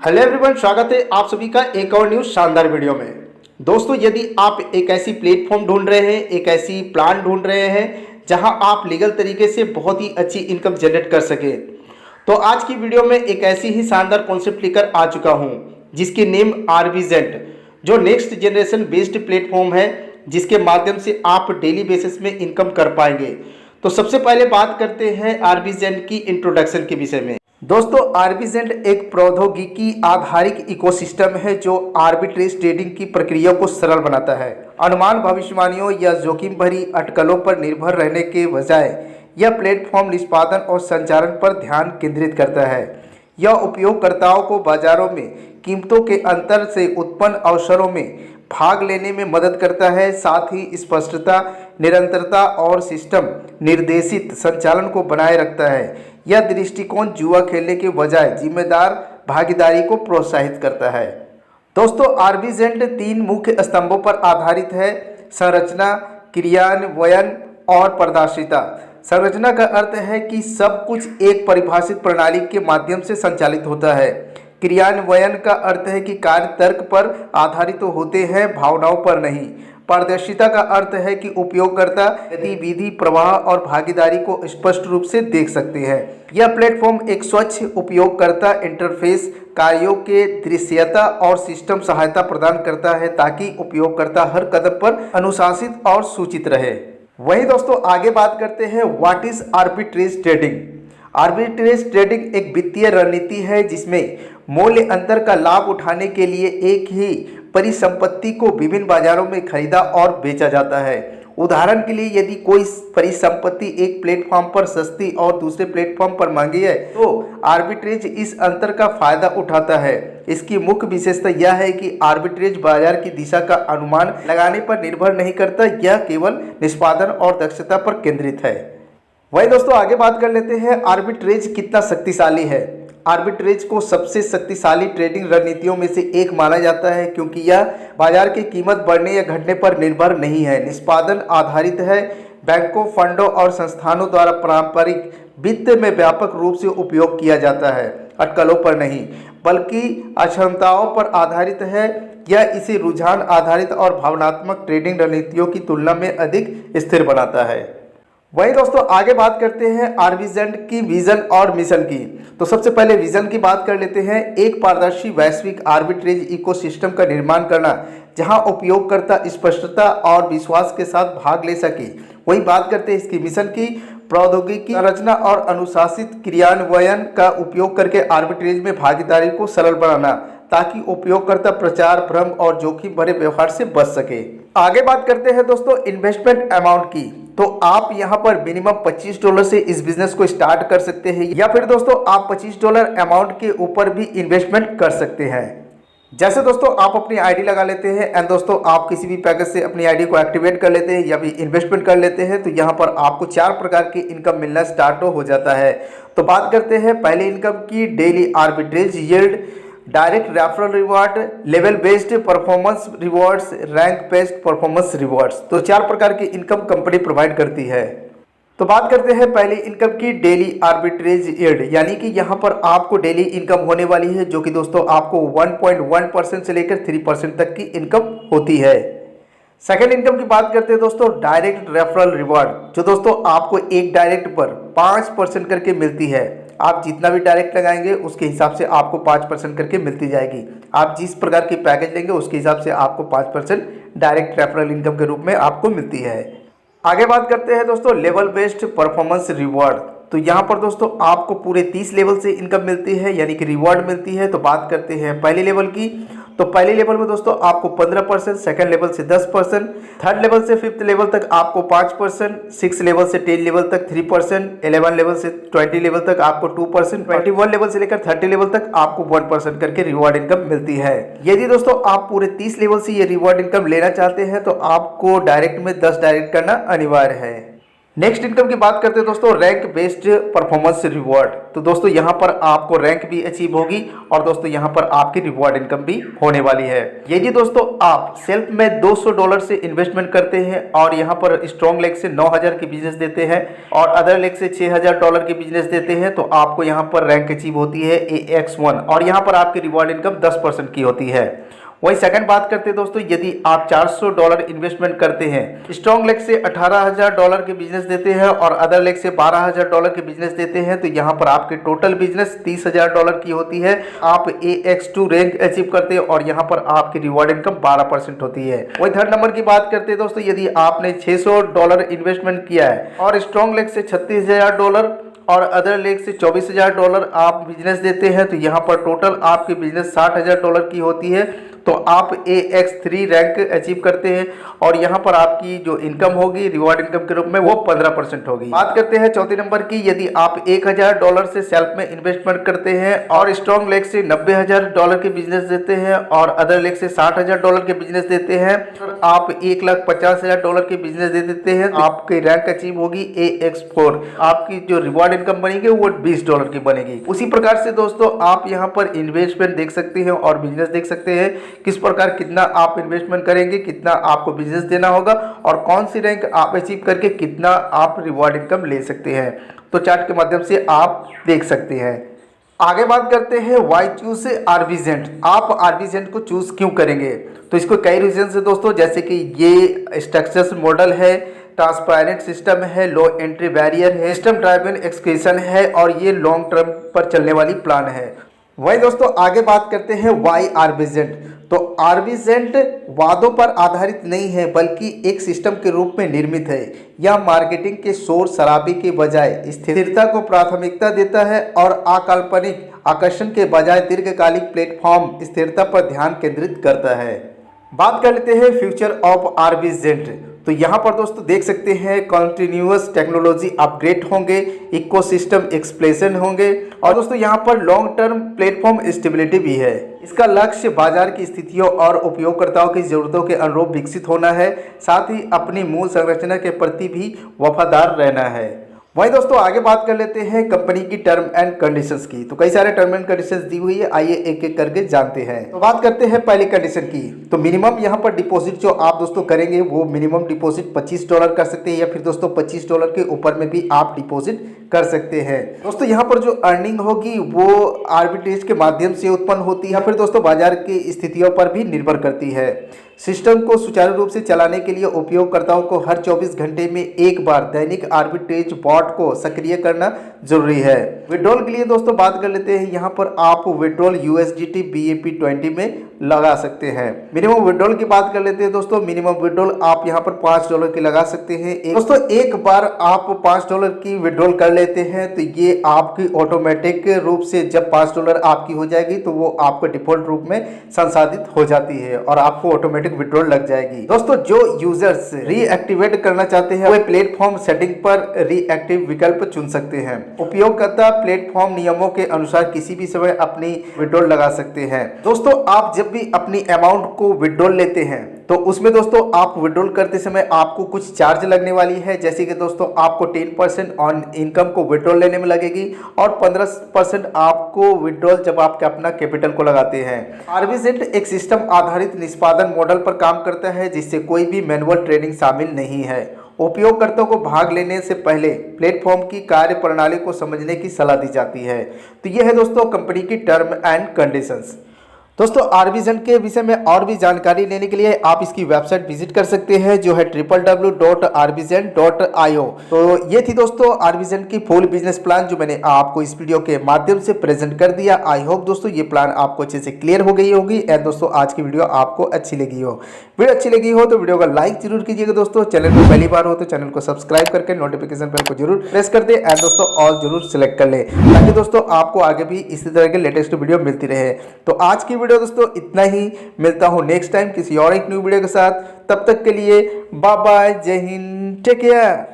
Hello everyone, स्वागत है आप सभी का एक और न्यूज़ शानदार वीडियो में। दोस्तों, यदि आप एक ऐसी प्लेटफॉर्म ढूंढ रहे हैं, एक ऐसी प्लान ढूंढ रहे हैं जहां आप लीगल तरीके से बहुत ही अच्छी इनकम जनरेट कर सके, तो आज की वीडियो में एक ऐसी ही शानदार कॉन्सेप्ट लेकर आ चुका हूं जिसकी नेम आरबीजेंट, जो नेक्स्ट जनरेशन बेस्ड प्लेटफॉर्म है जिसके माध्यम से आप डेली बेसिस में इनकम कर पाएंगे। तो सबसे पहले बात करते हैं आरबीजेंट की इंट्रोडक्शन के विषय में। दोस्तों, आरबीजेंट एक प्रौद्योगिकी आधारित इकोसिस्टम है जो आर्बिट्रेज ट्रेडिंग की प्रक्रिया को सरल बनाता है। अनुमान, भविष्यवाणियों या जोखिम भरी अटकलों पर निर्भर रहने के बजाय यह प्लेटफॉर्म निष्पादन और संचालन पर ध्यान केंद्रित करता है। यह उपयोगकर्ताओं को बाजारों में कीमतों के अंतर से उत्पन्न अवसरों में भाग लेने में मदद करता है, साथ ही स्पष्टता, निरंतरता और सिस्टम निर्देशित संचालन को बनाए रखता है। यह दृष्टिकोण जुआ खेलने के बजाय जिम्मेदार भागीदारी को प्रोत्साहित करता है। दोस्तों, आरबीजेंट 3 मुख्य स्तंभों पर आधारित है: संरचना, क्रियान्वयन और पारदर्शिता। संरचना का अर्थ है कि सब कुछ एक परिभाषित प्रणाली के माध्यम से संचालित होता है। क्रियान्वयन का अर्थ है कि कार्य तर्क पर आधारित होते हैं, भावनाओं पर नहीं। पारदर्शिता का अर्थ है कि उपयोगकर्ता गतिविधि, प्रवाह और भागीदारी को स्पष्ट रूप से देख सकते हैं। यह प्लेटफॉर्म एक स्वच्छ उपयोगकर्ता इंटरफेस, कार्यों के दृश्यता और सिस्टम सहायता प्रदान करता है ताकि उपयोगकर्ता हर कदम पर अनुशासित और सूचित रहे। वहीं दोस्तों, आगे बात करते हैं what is arbitrage trading. Arbitrage trading एक वित्तीय रणनीति है जिसमें मूल्य अंतर का लाभ उठाने के लिए एक ही परिसंपत्ति को विभिन्न बाजारों में खरीदा और बेचा जाता है। उदाहरण के लिए, यदि कोई परिसंपत्ति एक प्लेटफॉर्म पर सस्ती और दूसरे प्लेटफॉर्म पर महंगी है, तो आर्बिट्रेज इस अंतर का फायदा उठाता है। इसकी मुख्य विशेषता यह है कि आर्बिट्रेज बाजार की दिशा का अनुमान लगाने पर निर्भर नहीं करता, यह केवल निष्पादन और दक्षता पर केंद्रित है। वही दोस्तों, आगे बात कर लेते हैं आर्बिट्रेज कितना शक्तिशाली है। आर्बिट्रेज को सबसे शक्तिशाली ट्रेडिंग रणनीतियों में से एक माना जाता है क्योंकि यह बाजार की कीमत बढ़ने या घटने पर निर्भर नहीं है, निष्पादन आधारित है। बैंकों, फंडों और संस्थानों द्वारा पारंपरिक वित्त में व्यापक रूप से उपयोग किया जाता है, अटकलों पर नहीं बल्कि अक्षमताओं पर आधारित है। यह इसे रुझान आधारित और भावनात्मक ट्रेडिंग रणनीतियों की तुलना में अधिक स्थिर बनाता है। वही दोस्तों, आगे बात करते हैं आरबीजेंट की विजन और मिशन की। तो सबसे पहले विजन की बात कर लेते हैं। एक पारदर्शी वैश्विक आर्बिट्रेज इकोसिस्टम का निर्माण करना जहां उपयोगकर्ता स्पष्टता और विश्वास के साथ भाग ले सके। वही बात करते हैं इसकी मिशन की। प्रौद्योगिकी संरचना और अनुशासित क्रियान्वयन का उपयोग करके आर्बिट्रेज में भागीदारी को सरल बनाना ताकि उपयोगकर्ता प्रचार, भ्रम और जोखिम भरे व्यवहार से बच सके। आगे बात करते हैं दोस्तों इन्वेस्टमेंट अमाउंट की। तो आप यहां पर मिनिमम $25 से इस बिजनेस को स्टार्ट कर सकते हैं, या फिर दोस्तों आप $25 अमाउंट के ऊपर भी इन्वेस्टमेंट कर सकते हैं। जैसे दोस्तों आप अपनी आईडी लगा लेते हैं एंड दोस्तों आप किसी भी पैकेज से अपनी आईडी को एक्टिवेट कर लेते हैं या भी इन्वेस्टमेंट कर लेते हैं, तो यहाँ पर आपको 4 प्रकार की इनकम मिलना स्टार्ट हो जाता है। तो बात करते हैं पहले इनकम की। Daily arbitrage yield, direct referral reward, level based performance rewards, rank based performance rewards. तो 4 प्रकार की इनकम कंपनी प्रोवाइड करती है। तो बात करते हैं पहली इनकम की, डेली आर्बिट्रेज यील्ड, यानी कि यहाँ पर आपको डेली इनकम होने वाली है जो कि दोस्तों आपको 1.1% से लेकर 3% तक की इनकम होती है। सेकेंड इनकम की बात करते हैं दोस्तों डायरेक्ट रेफरल रिवॉर्ड, जो दोस्तों आपको एक डायरेक्ट पर 5% करके मिलती है। आप जितना भी डायरेक्ट लगाएंगे उसके हिसाब से आपको 5% करके मिलती जाएगी। आप जिस प्रकार की पैकेज लेंगे उसके हिसाब से आपको 5% डायरेक्ट रेफरल इनकम के रूप में आपको मिलती है। आगे बात करते हैं दोस्तों लेवल बेस्ड परफॉर्मेंस रिवॉर्ड। तो यहाँ पर दोस्तों आपको पूरे 30 लेवल से इनकम मिलती है, यानी कि रिवॉर्ड मिलती है। तो बात करते हैं पहले लेवल की। तो पहले लेवल में दोस्तों आपको 15%, सेकंड लेवल से 10%, थर्ड लेवल से 5th लेवल तक आपको 5%, 6 लेवल से 10 लेवल तक 3%, 11 लेवल से 20 लेवल तक आपको 2%, 21 लेवल से लेकर 30 लेवल तक आपको 1% करके रिवॉर्ड इनकम मिलती है। यदि दोस्तों आप पूरे 30 लेवल से ये रिवॉर्ड इनकम लेना चाहते हैं तो आपको डायरेक्ट में 10 डायरेक्ट करना अनिवार्य है। नेक्स्ट इनकम की बात करते हैं दोस्तों, रैंक बेस्ड परफॉर्मेंस रिवॉर्ड। तो दोस्तों यहाँ पर आपको रैंक भी अचीव होगी और दोस्तों यहाँ पर आपकी रिवॉर्ड इनकम भी होने वाली है। ये जी दोस्तों, आप सेल्फ में $200 से इन्वेस्टमेंट करते हैं और यहाँ पर स्ट्रॉन्ग लेग से 9,000 की बिजनेस देते हैं और अदर लेग से $6,000 की बिजनेस देते हैं, तो आपको यहाँ पर रैंक अचीव होती है AX1 और यहाँ पर आपकी रिवॉर्ड इनकम 10% की होती है। वही सेकंड बात करते हैं दोस्तों, यदि आप $400 इन्वेस्टमेंट करते हैं, स्ट्रॉन्ग लेग से $18,000 के बिजनेस देते हैं और अदर लेग से $12,000 के बिजनेस देते हैं, तो यहाँ पर आपकी टोटल बिजनेस $30,000 की होती है। आप AX2 रैंक अचीव करते हैं और यहाँ पर आपकी रिवॉर्ड इनकम 12% होती है। वही थर्ड नंबर की बात करते हैं दोस्तों, यदि आपने $600 इन्वेस्टमेंट किया है और स्ट्रॉन्ग लेग से $36,000 और अदर लेग से $24,000 आप बिजनेस देते हैं, तो यहाँ पर टोटल आपकी बिजनेस $60,000 की होती है, तो आप AX3 रैंक अचीव करते हैं और यहाँ पर आपकी जो इनकम होगी रिवॉर्ड इनकम के रूप में वो 15% होगी। बात करते हैं चौथी नंबर की, यदि आप $1,000 से सेल्फ में इन्वेस्टमेंट करते हैं और स्ट्रॉन्ग लेग से $90,000 के बिजनेस देते हैं और अदर लेग से $60,000 के बिजनेस देते हैं, आप $1,50,000 के बिजनेस दे देते हैं, आपकी रैंक अचीव होगी AX4। आपकी जो रिवॉर्ड इनकम बनेगी वो $20 की बनेगी। उसी प्रकार से दोस्तों आप यहाँ पर इन्वेस्टमेंट देख सकते हैं और बिजनेस देख सकते हैं किस प्रकार कितना आप इन्वेस्टमेंट करेंगे, कितना आपको बिजनेस देना होगा और कौन सी रैंक आप अचीव करके कितना आप रिवॉर्ड इनकम ले सकते हैं। तो चार्ट के माध्यम से आप देख सकते हैं। आगे बात करते हैं व्हाई चूज आरबीजेंट। आप आरबीजेंट को चूज क्यों करेंगे? तो इसको कई रीजन है दोस्तों, जैसे कि ये स्ट्रक्चर मॉडल है, ट्रांसपेरेंट सिस्टम है, लो एंट्री बैरियर है, सिस्टम ड्राइवन एक्सक्यूशन है और ये लॉन्ग टर्म पर चलने वाली प्लान है। वही दोस्तों आगे बात करते हैं वाई आरबीजेंट। तो आरबीजेंट वादों पर आधारित नहीं है बल्कि एक सिस्टम के रूप में निर्मित है। यह मार्केटिंग के शोर शराबे के बजाय स्थिरता को प्राथमिकता देता है और अकाल्पनिक आकर्षण के बजाय दीर्घकालिक प्लेटफॉर्म स्थिरता पर ध्यान केंद्रित करता है। बात कर लेते हैं फ्यूचर ऑफ आरबीजेंट। तो यहाँ पर दोस्तों देख सकते हैं कंटिन्यूअस टेक्नोलॉजी अपग्रेड होंगे, इकोसिस्टम एक्सप्लेशन होंगे और दोस्तों यहाँ पर लॉन्ग टर्म प्लेटफॉर्म स्टेबिलिटी भी है। इसका लक्ष्य बाजार की स्थितियों और उपयोगकर्ताओं की जरूरतों के अनुरूप विकसित होना है, साथ ही अपनी मूल संरचना के प्रति भी वफादार रहना है। वही दोस्तों आगे बात कर लेते हैं कंपनी की टर्म एंड कंडीशंस की। तो कई सारे टर्म एंड कंडीशंस दी हुई है, आइए एक एक करके जानते हैं। तो बात करते हैं पहली कंडीशन की। तो मिनिमम यहाँ पर डिपॉजिट जो आप दोस्तों करेंगे वो मिनिमम डिपॉजिट $25 कर सकते हैं या फिर दोस्तों $25 के ऊपर में भी आप डिपॉजिट कर सकते हैं। दोस्तों यहाँ पर जो अर्निंग होगी वो आर्बिट्रेज के माध्यम से उत्पन्न होती है या फिर दोस्तों बाजार की स्थितियों पर भी निर्भर करती है। सिस्टम को सुचारू रूप से चलाने के लिए उपयोगकर्ताओं को हर 24 घंटे में एक बार दैनिक आर्बिट्रेज बॉट को सक्रिय करना जरूरी है। विड्रॉल के लिए दोस्तों बात कर लेते हैं, यहाँ पर आप विड्रॉल USDT BAP20 में लगा सकते हैं। मिनिमम विड्रॉल की बात कर लेते हैं दोस्तों, मिनिमम विड्रॉल आप यहाँ पर $5 की लगा सकते हैं। दोस्तों एक बार आप $5 की विड्रॉल कर लेते हैं तो ये आपकी ऑटोमेटिक रूप से जब $5 आपकी हो जाएगी तो वो आपको डिफॉल्ट रूप में संसाधित हो जाती है और आपको ऑटोमेटिक विड्रॉल लग जाएगी। दोस्तों जो यूजर्स रीएक्टिवेट करना चाहते हैं वे प्लेटफॉर्म सेटिंग पर रीएक्टिव विकल्प चुन सकते हैं। उपयोगकर्ता प्लेटफॉर्म नियमों के अनुसार किसी भी समय अपनी विड्रॉल लगा सकते हैं। दोस्तों आप जब भी अपनी अमाउंट को विड्रॉल लेते हैं तो उसमें दोस्तों आप विड्रॉल करते समय आपको कुछ चार्ज लगने वाली है, जैसे कि दोस्तों आपको 10% ऑन इनकम को विड्रॉल लेने में लगेगी और 15% आपको विड्रॉल जब आपके अपना कैपिटल को लगाते हैं। आरबीजेंट एक सिस्टम आधारित निष्पादन मॉडल पर काम करता है जिससे कोई भी मैनुअल ट्रेडिंग शामिल नहीं है। उपयोगकर्ताओं को भाग लेने से पहले प्लेटफॉर्म की कार्य प्रणाली को समझने की सलाह दी जाती है। तो यह है दोस्तों कंपनी की टर्म एंड कंडीशंस। दोस्तों आरबीजेंट के विषय में और भी जानकारी लेने के लिए आप इसकी वेबसाइट विजिट कर सकते हैं जो है www.rbzent.io। तो ये थी दोस्तों आरबीजेंट की फुल बिजनेस प्लान जो मैंने आपको इस वीडियो के माध्यम से प्रेजेंट कर दिया। आई होप दोस्तों ये प्लान आपको अच्छे से क्लियर हो गई होगी एंड दोस्तों आज की वीडियो आपको अच्छी लगी हो। वीडियो अच्छी लगी हो तो वीडियो को लाइक जरूर कीजिएगा दोस्तों। चैनल पर पहली बार हो तो चैनल को सब्सक्राइब करके नोटिफिकेशन बेल को जरूर प्रेस कर दे एंड दोस्तों ऑल जरूर सिलेक्ट कर ले ताकि दोस्तों आपको आगे भी इसी तरह के लेटेस्ट वीडियो मिलती रहे। तो आज की वीडियो दोस्तों इतना ही, मिलता हूं नेक्स्ट टाइम किसी और एक न्यू वीडियो के साथ। तब तक के लिए बाय बाय, जय हिंद, टेक केयर।